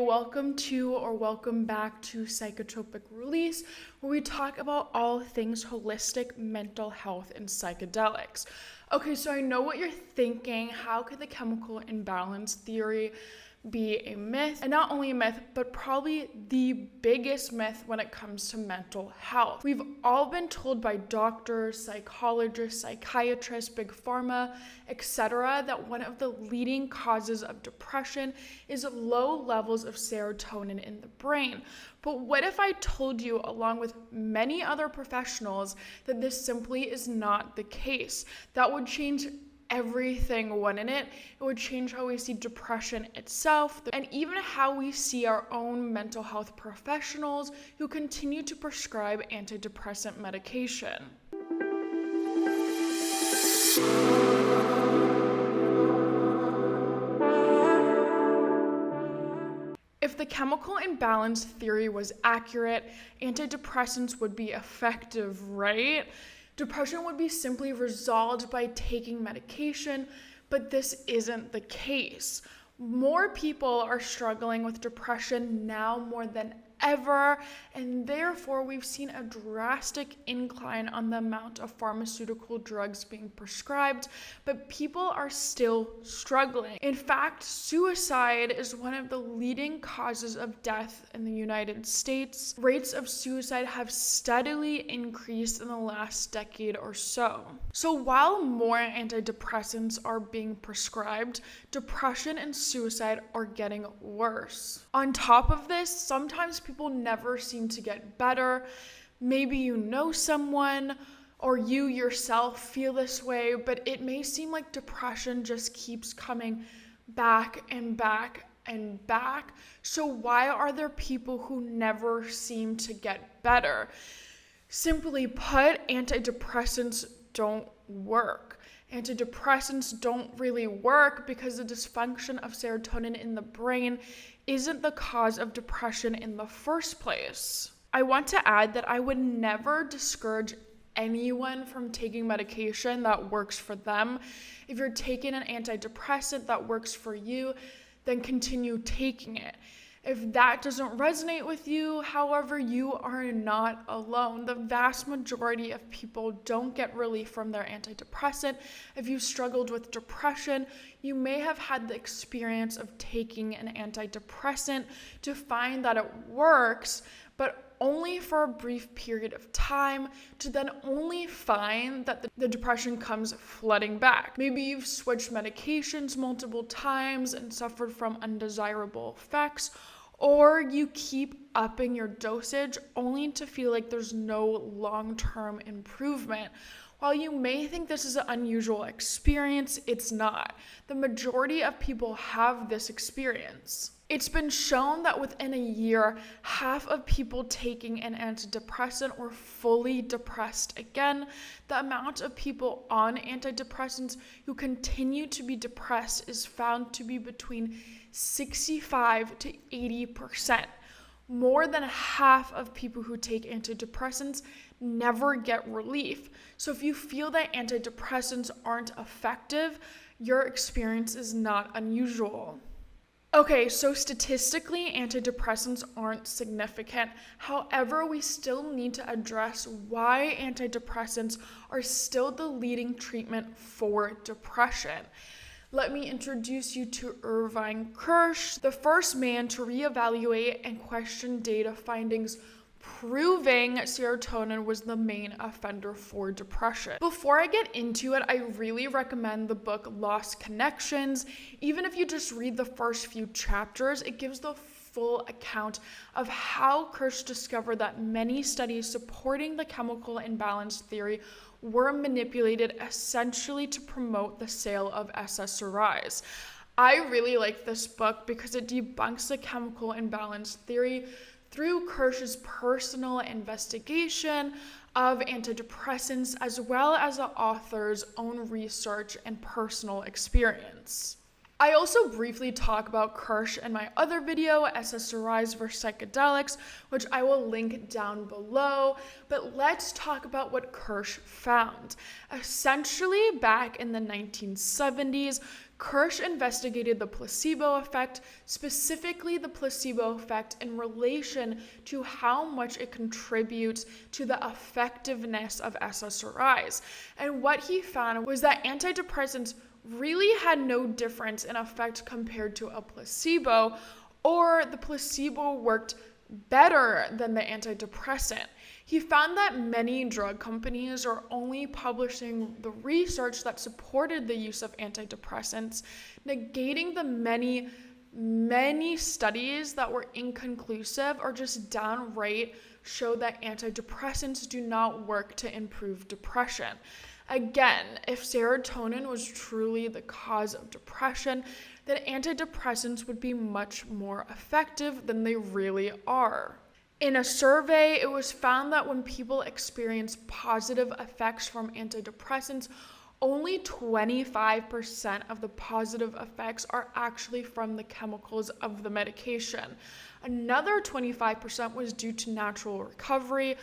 welcome back to Psychotropic Release, where we talk about all things holistic mental health and psychedelics. Okay, so I know what you're thinking. How could the chemical imbalance theory be a myth? And not only a myth, but probably the biggest myth when it comes to mental health. We've all been told by doctors, psychologists, psychiatrists, big pharma, etc., that one of the leading causes of depression is low levels of serotonin in the brain. But what if I told you, along with many other professionals, that this simply is not the case? That would change everything, wouldn't it? It would change how we see depression itself, and even how we see our own mental health professionals who continue to prescribe antidepressant medication. If the chemical imbalance theory was accurate, antidepressants would be effective, right? Depression would be simply resolved by taking medication, but this isn't the case. More people are struggling with depression now more than ever, and therefore we've seen a drastic incline on the amount of pharmaceutical drugs being prescribed, but people are still struggling. In fact, suicide is one of the leading causes of death in the United States. Rates of suicide have steadily increased in the last decade or so. So while more antidepressants are being prescribed, depression and suicide are getting worse. On top of this, sometimes people never seem to get better. Maybe you know someone or you yourself feel this way, but it may seem like depression just keeps coming back and back and back. So why are there people who never seem to get better? Simply put, antidepressants don't work. Antidepressants don't really work because the dysfunction of serotonin in the brain isn't the cause of depression in the first place. I want to add that I would never discourage anyone from taking medication that works for them. If you're taking an antidepressant that works for you, then continue taking it. If that doesn't resonate with you, however, you are not alone. The vast majority of people don't get relief from their antidepressant. If you struggled with depression, you may have had the experience of taking an antidepressant to find that it works, but only for a brief period of time, to then only find that the depression comes flooding back. Maybe you've switched medications multiple times and suffered from undesirable effects, or you keep upping your dosage only to feel like there's no long-term improvement. While you may think this is an unusual experience, it's not. The majority of people have this experience. It's been shown that within a year, half of people taking an antidepressant were fully depressed again. The amount of people on antidepressants who continue to be depressed is found to be between 65 to 80%. More than half of people who take antidepressants never get relief. So if you feel that antidepressants aren't effective, your experience is not unusual. Okay, so statistically, antidepressants aren't significant. However, we still need to address why antidepressants are still the leading treatment for depression. Let me introduce you to Irving Kirsch, the first man to reevaluate and question data findings proving serotonin was the main offender for depression. Before I get into it, I really recommend the book Lost Connections. Even if you just read the first few chapters, it gives the full account of how Kirsch discovered that many studies supporting the chemical imbalance theory were manipulated essentially to promote the sale of SSRIs. I really like this book because it debunks the chemical imbalance theory through Kirsch's personal investigation of antidepressants, as well as the author's own research and personal experience. I also briefly talk about Kirsch in my other video, SSRIs versus psychedelics, which I will link down below, but let's talk about what Kirsch found. Essentially, back in the 1970s, Kirsch investigated the placebo effect, specifically the placebo effect in relation to how much it contributes to the effectiveness of SSRIs. And what he found was that antidepressants really had no difference in effect compared to a placebo, or the placebo worked better than the antidepressant. He found that many drug companies are only publishing the research that supported the use of antidepressants, negating the many studies that were inconclusive or just downright showed that antidepressants do not work to improve depression. Again, if serotonin was truly the cause of depression, then antidepressants would be much more effective than they really are. In a survey, it was found that when people experience positive effects from antidepressants, only 25% of the positive effects are actually from the chemicals of the medication. Another 25% was due to natural recovery,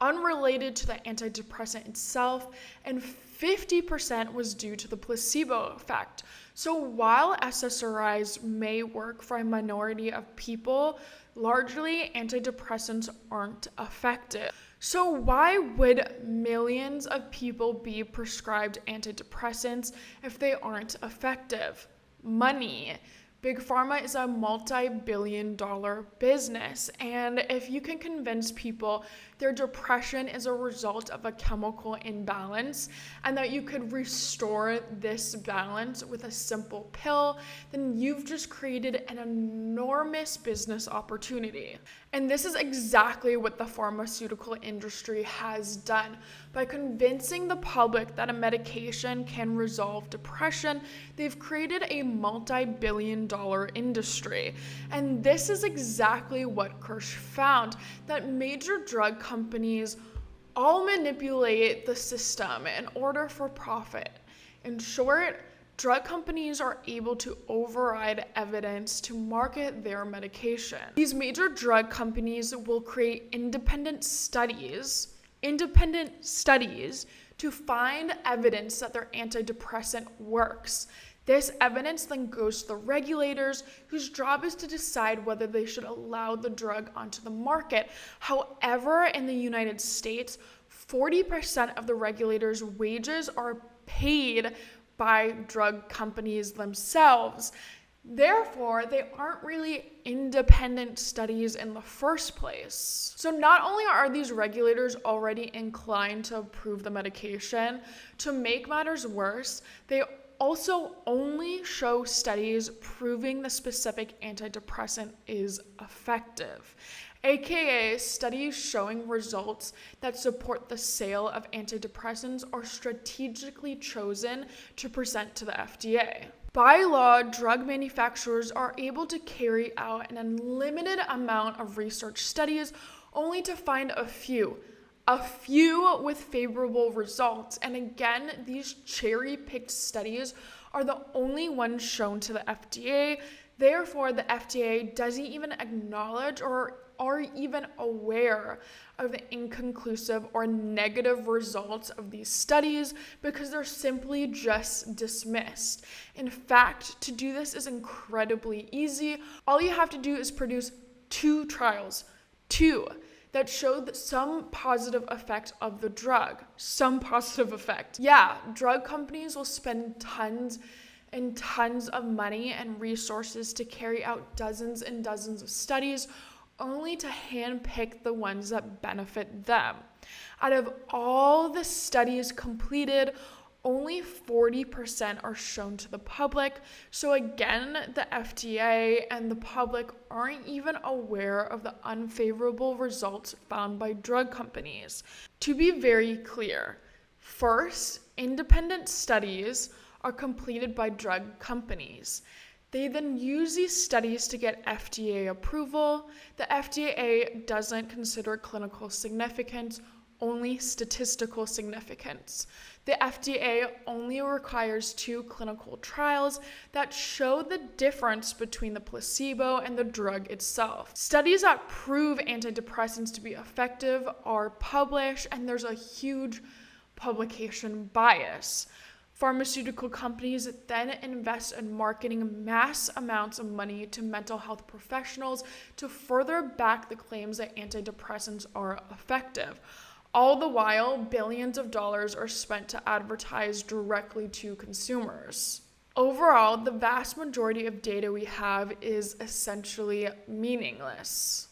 unrelated to the antidepressant itself, and 50% was due to the placebo effect. So while SSRIs may work for a minority of people, largely antidepressants aren't effective. So why would millions of people be prescribed antidepressants if they aren't effective? Money. Big Pharma is a multi-billion-dollar business, and if you can convince people their depression is a result of a chemical imbalance and that you could restore this balance with a simple pill, then you've just created an enormous business opportunity. And this is exactly what the pharmaceutical industry has done. By convincing the public that a medication can resolve depression, they've created a multi-billion-dollar industry. And this is exactly what Kirsch found, that major drug companies all manipulate the system in order for profit. In short, drug companies are able to override evidence to market their medication. These major drug companies will create independent studies to find evidence that their antidepressant works. This evidence then goes to the regulators, whose job is to decide whether they should allow the drug onto the market. However, in the United States, 40% of the regulators' wages are paid by drug companies themselves. Therefore, they aren't really independent studies in the first place. So not only are these regulators already inclined to approve the medication, to make matters worse, they also only show studies proving the specific antidepressant is effective, aka studies showing results that support the sale of antidepressants are strategically chosen to present to the FDA. By law, drug manufacturers are able to carry out an unlimited amount of research studies only to find a few with favorable results. And again, these cherry-picked studies are the only ones shown to the FDA. Therefore, the FDA doesn't even acknowledge or are even aware of the inconclusive or negative results of these studies because they're simply just dismissed. In fact, to do this is incredibly easy. All you have to do is produce two trials, that showed some positive effect of the drug. Some positive effect. Yeah, drug companies will spend tons and tons of money and resources to carry out dozens and dozens of studies only to handpick the ones that benefit them. Out of all the studies completed, only 40% are shown to the public. So again, the FDA and the public aren't even aware of the unfavorable results found by drug companies. To be very clear, first, independent studies are completed by drug companies. They then use these studies to get FDA approval. The FDA doesn't consider clinical significance, only statistical significance. The FDA only requires 2 clinical trials that show the difference between the placebo and the drug itself. Studies that prove antidepressants to be effective are published, and there's a huge publication bias. Pharmaceutical companies then invest in marketing mass amounts of money to mental health professionals to further back the claims that antidepressants are effective. All the while, billions of dollars are spent to advertise directly to consumers. Overall, the vast majority of data we have is essentially meaningless.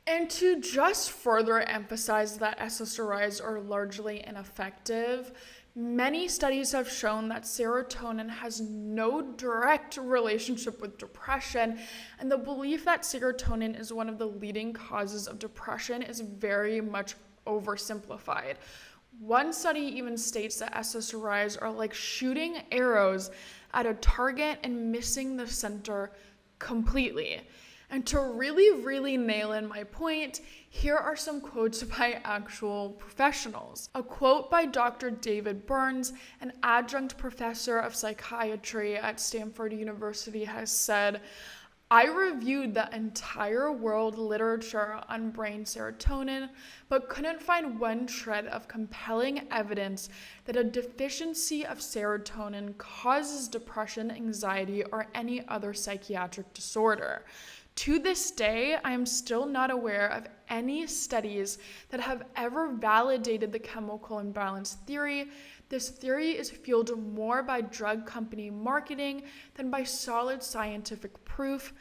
And to just further emphasize that SSRIs are largely ineffective, many studies have shown that serotonin has no direct relationship with depression, and the belief that serotonin is one of the leading causes of depression is very much oversimplified. One study even states that SSRIs are like shooting arrows at a target and missing the center completely. And to really nail in my point, here are some quotes by actual professionals. A quote by Dr. David Burns, an adjunct professor of psychiatry at Stanford University, has said, "I reviewed the entire world literature on brain serotonin, but couldn't find one shred of compelling evidence that a deficiency of serotonin causes depression, anxiety, or any other psychiatric disorder. To this day, I am still not aware of any studies that have ever validated the chemical imbalance theory. This theory is fueled more by drug company marketing than by solid scientific proof.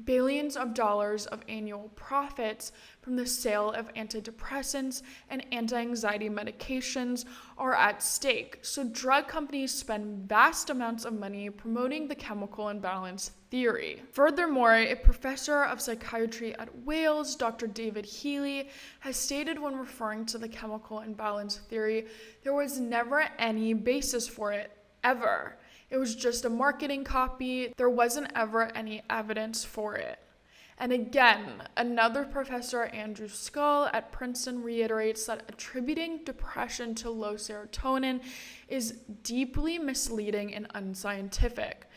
Billions of dollars of annual profits from the sale of antidepressants and anti-anxiety medications are at stake. So drug companies spend vast amounts of money promoting the chemical imbalance theory." Furthermore, a professor of psychiatry at Wales, Dr. David Healy, has stated when referring to the chemical imbalance theory, there was never any basis for it, ever. It was just a marketing copy. There wasn't ever any evidence for it. And again, another professor, Andrew Scull at Princeton, reiterates that attributing depression to low serotonin is deeply misleading and unscientific.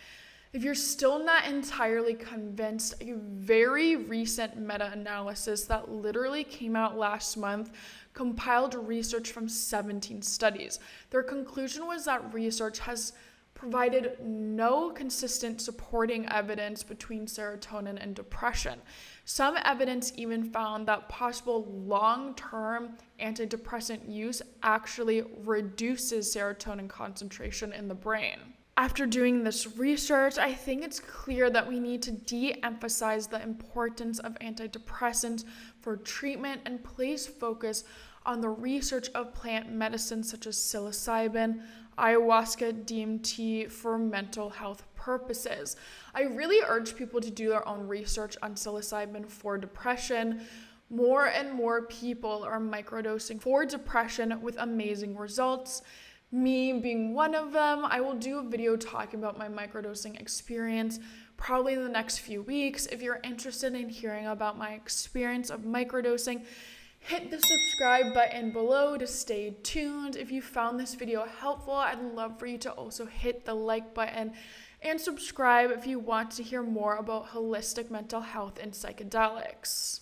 If you're still not entirely convinced, a very recent meta-analysis that literally came out last month compiled research from 17 studies. Their conclusion was that research has provided no consistent supporting evidence between serotonin and depression. Some evidence even found that possible long-term antidepressant use actually reduces serotonin concentration in the brain. After doing this research, I think it's clear that we need to de-emphasize the importance of antidepressants for treatment and place focus on the research of plant medicines such as psilocybin, ayahuasca, DMT for mental health purposes. I really urge people to do their own research on psilocybin for depression. More and more people are microdosing for depression with amazing results. Me being one of them. I will do a video talking about my microdosing experience probably in the next few weeks. If you're interested in hearing about my experience of microdosing, hit the subscribe button below to stay tuned. If you found this video helpful, I'd love for you to also hit the like button and subscribe if you want to hear more about holistic mental health and psychedelics.